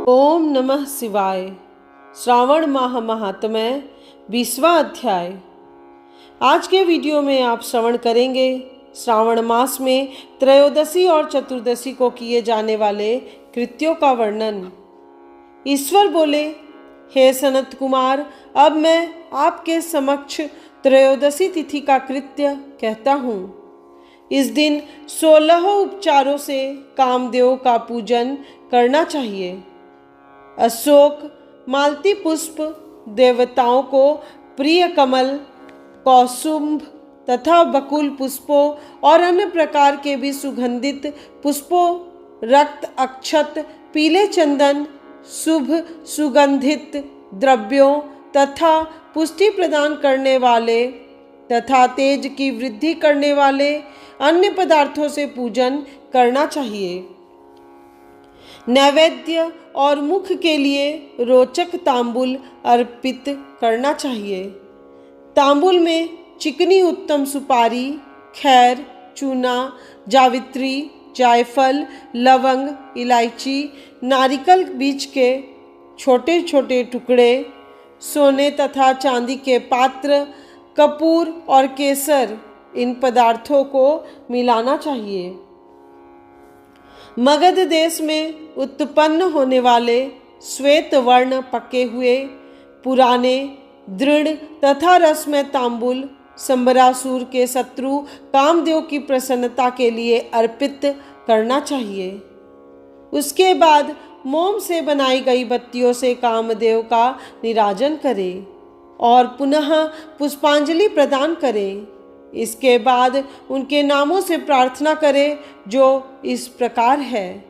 ओम नमः शिवाय। श्रावण माह महात्म्य 20वां अध्याय। आज के वीडियो में आप श्रवण करेंगे श्रावण मास में त्रयोदशी और चतुर्दशी को किए जाने वाले कृत्यों का वर्णन। ईश्वर बोले, हे सनत कुमार, अब मैं आपके समक्ष त्रयोदशी तिथि का कृत्य कहता हूँ। इस दिन 16 उपचारों से कामदेव का पूजन करना चाहिए। अशोक, मालती पुष्प, देवताओं को प्रिय कमल, कौसुंभ तथा बकुल पुष्पों और अन्य प्रकार के भी सुगंधित पुष्पों, रक्त अक्षत, पीले चंदन, शुभ सुगंधित द्रव्यों तथा पुष्टि प्रदान करने वाले तथा तेज की वृद्धि करने वाले अन्य पदार्थों से पूजन करना चाहिए। नैवेद्य और मुख के लिए रोचक तांबुल अर्पित करना चाहिए। तांबुल में चिकनी उत्तम सुपारी, खैर, चूना, जावित्री, जायफल, लवंग, इलायची, नारिकल बीज के छोटे छोटे टुकड़े, सोने तथा चांदी के पात्र, कपूर और केसर, इन पदार्थों को मिलाना चाहिए। मगध देश में उत्पन्न होने वाले श्वेत वर्ण पके हुए पुराने दृढ़ तथा रसमय तांबुल संबरासुर के शत्रु कामदेव की प्रसन्नता के लिए अर्पित करना चाहिए। उसके बाद मोम से बनाई गई बत्तियों से कामदेव का निराजन करें और पुनः पुष्पांजलि प्रदान करें। इसके बाद उनके नामों से प्रार्थना करें, जो इस प्रकार है।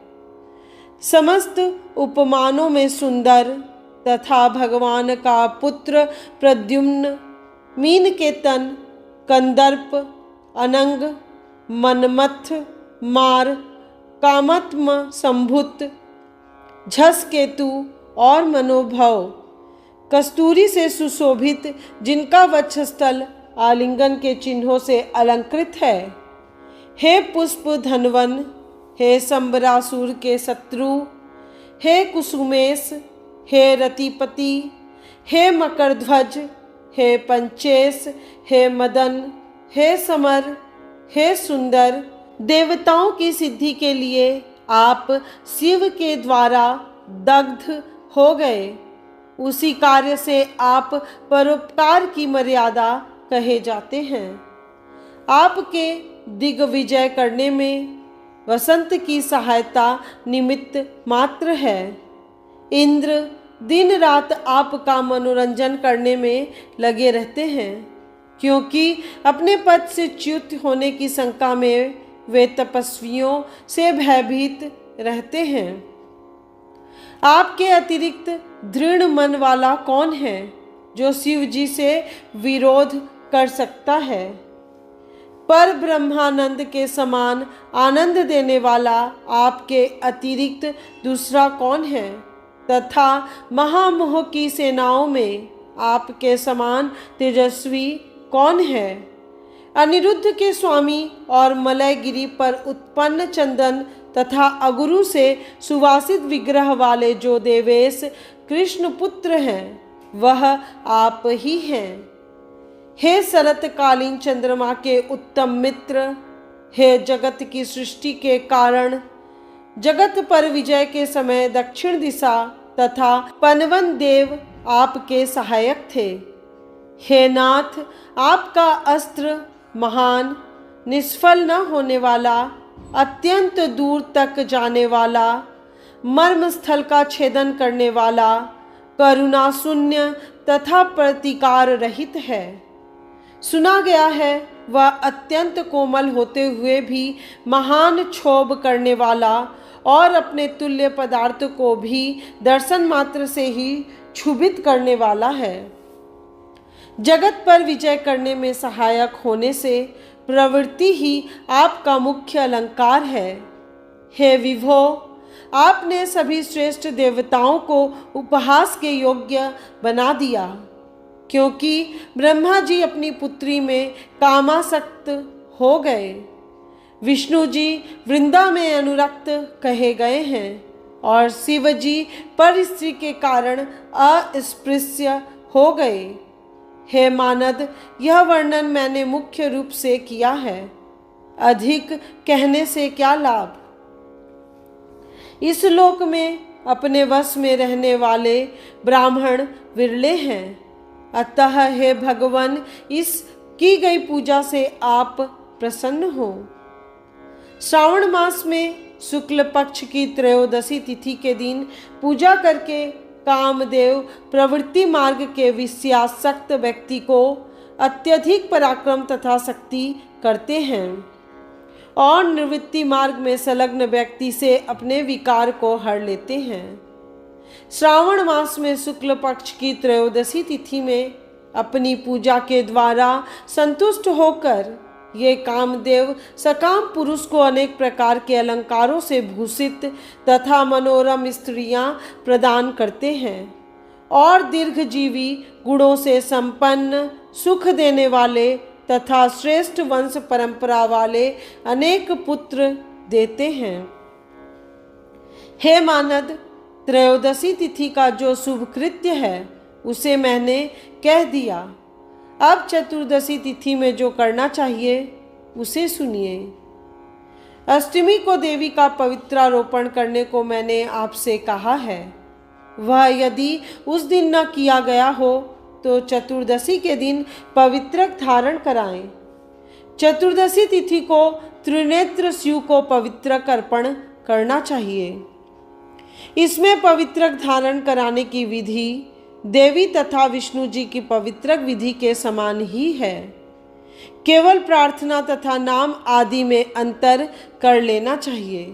समस्त उपमानों में सुंदर तथा भगवान का पुत्र प्रद्युम्न, मीनकेतन, कंदर्प, अनंग, मनमथ, मार, कामत्म संभुत, झसकेतु और मनोभव, कस्तूरी से सुशोभित, जिनका वक्षस्थल आलिंगन के चिन्हों से अलंकृत है। हे पुष्प धनवन, हे संबरासुर के शत्रु, हे कुसुमेश, हे रतिपति, हे मकरध्वज, हे पंचेश, हे मदन, हे समर, हे सुंदर, देवताओं की सिद्धि के लिए आप शिव के द्वारा दग्ध हो गए। उसी कार्य से आप परोपकार की मर्यादा कहे जाते हैं। आपके दिग्विजय करने में वसंत की सहायता निमित्त मात्र है। इंद्र दिन रात आपका मनोरंजन करने में लगे रहते हैं, क्योंकि अपने पद से च्युत होने की शंका में वे तपस्वियों से भयभीत रहते हैं। आपके अतिरिक्त दृढ़ मन वाला कौन है जो शिव जी से विरोध कर सकता है? पर ब्रह्मानंद के समान आनंद देने वाला आपके अतिरिक्त दूसरा कौन है? तथा महामोह की सेनाओं में आपके समान तेजस्वी कौन है? अनिरुद्ध के स्वामी और मलयगिरी पर उत्पन्न चंदन तथा अगुरु से सुवासित विग्रह वाले जो देवेश कृष्ण पुत्र हैं, वह आप ही हैं। हे शरतकालीन चंद्रमा के उत्तम मित्र, हे जगत की सृष्टि के कारण, जगत पर विजय के समय दक्षिण दिशा तथा पनवन देव आपके सहायक थे। हे नाथ, आपका अस्त्र महान, निष्फल न होने वाला, अत्यंत दूर तक जाने वाला, मर्म स्थल का छेदन करने वाला, करुणा शून्य तथा प्रतिकार रहित है। सुना गया है वह अत्यंत कोमल होते हुए भी महान क्षोभ करने वाला और अपने तुल्य पदार्थ को भी दर्शन मात्र से ही क्षुभित करने वाला है। जगत पर विजय करने में सहायक होने से प्रवृत्ति ही आपका मुख्य अलंकार है। हे विभो, आपने सभी श्रेष्ठ देवताओं को उपहास के योग्य बना दिया, क्योंकि ब्रह्मा जी अपनी पुत्री में कामासक्त हो गए। विष्णु जी वृंदा में अनुरक्त कहे गए हैं और शिवजी पर स्त्री के कारण अस्पृश्य हो गए। हे मानद, यह वर्णन मैंने मुख्य रूप से किया है, अधिक कहने से क्या लाभ। इस लोक में अपने वश में रहने वाले ब्राह्मण विरले हैं, अतः हे भगवान, इस की गई पूजा से आप प्रसन्न हो। श्रावण मास में शुक्ल पक्ष की त्रयोदशी तिथि के दिन पूजा करके कामदेव प्रवृत्ति मार्ग के विषयासक्त व्यक्ति को अत्यधिक पराक्रम तथा शक्ति करते हैं और निवृत्ति मार्ग में संलग्न व्यक्ति से अपने विकार को हर लेते हैं। श्रावण मास में शुक्ल पक्ष की त्रयोदशी तिथि में अपनी पूजा के द्वारा संतुष्ट होकर ये कामदेव सकाम पुरुष को अनेक प्रकार के अलंकारों से भूषित तथा मनोरम स्त्रियां प्रदान करते हैं और दीर्घजीवी गुणों से संपन्न सुख देने वाले तथा श्रेष्ठ वंश परंपरा वाले अनेक पुत्र देते हैं। हे मानद, त्रयोदशी तिथि का जो शुभ कृत्य है उसे मैंने कह दिया। अब चतुर्दशी तिथि में जो करना चाहिए उसे सुनिए। अष्टमी को देवी का पवित्रारोपण करने को मैंने आपसे कहा है। वह यदि उस दिन न किया गया हो तो चतुर्दशी के दिन पवित्रक धारण कराएं। चतुर्दशी तिथि को त्रिनेत्र शिव को पवित्रक अर्पण करना चाहिए। इसमें पवित्रक धारण कराने की विधि देवी तथा विष्णु जी की पवित्रक विधि के समान ही है। केवल प्रार्थना तथा नाम आदि में अंतर कर लेना चाहिए।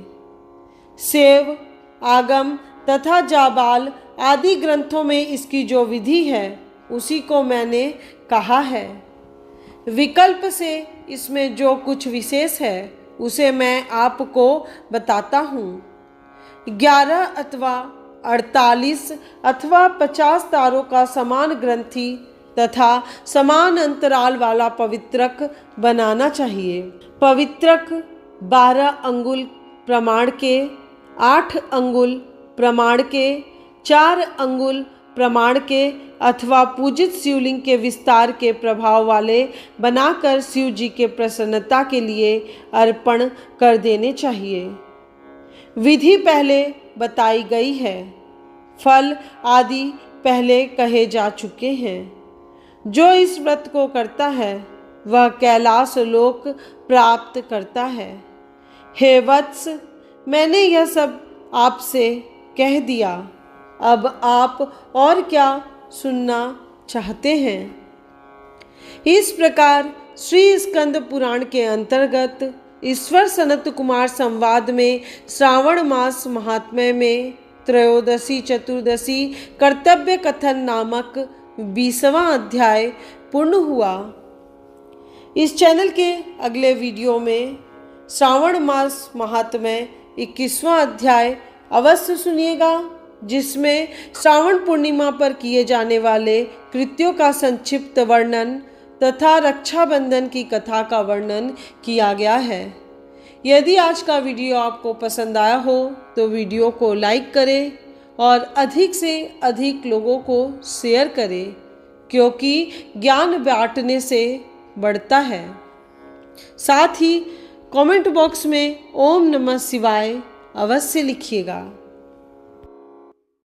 सेव, आगम तथा जाबाल आदि ग्रंथों में इसकी जो विधि है उसी को मैंने कहा है। विकल्प से इसमें जो कुछ विशेष है उसे मैं आपको बताता हूँ। 11 अथवा 48 अथवा 50 तारों का समान ग्रंथि तथा समान अंतराल वाला पवित्रक बनाना चाहिए। पवित्रक 12 अंगुल प्रमाण के, 8 अंगुल प्रमाण के, 4 अंगुल प्रमाण के अथवा पूजित शिवलिंग के विस्तार के प्रभाव वाले बनाकर शिव जी के प्रसन्नता के लिए अर्पण कर देने चाहिए। विधि पहले बताई गई है, फल आदि पहले कहे जा चुके हैं। जो इस व्रत को करता है वह कैलाश लोक प्राप्त करता है। हे वत्स, मैंने यह सब आपसे कह दिया, अब आप और क्या सुनना चाहते हैं? इस प्रकार श्री स्कंद पुराण के अंतर्गत ईश्वर सनत कुमार संवाद में श्रावण मास महात्म्य में त्रयोदशी चतुर्दशी कर्तव्य कथन नामक 20वां अध्याय पूर्ण हुआ। इस चैनल के अगले वीडियो में श्रावण मास महात्म्य 21वां अध्याय अवश्य सुनिएगा, जिसमें श्रावण पूर्णिमा पर किए जाने वाले कृत्यों का संक्षिप्त वर्णन तथा रक्षाबंधन की कथा का वर्णन किया गया है। यदि आज का वीडियो आपको पसंद आया हो तो वीडियो को लाइक करें और अधिक से अधिक लोगों को शेयर करें, क्योंकि ज्ञान बांटने से बढ़ता है। साथ ही कमेंट बॉक्स में ओम नमः शिवाय अवश्य लिखिएगा।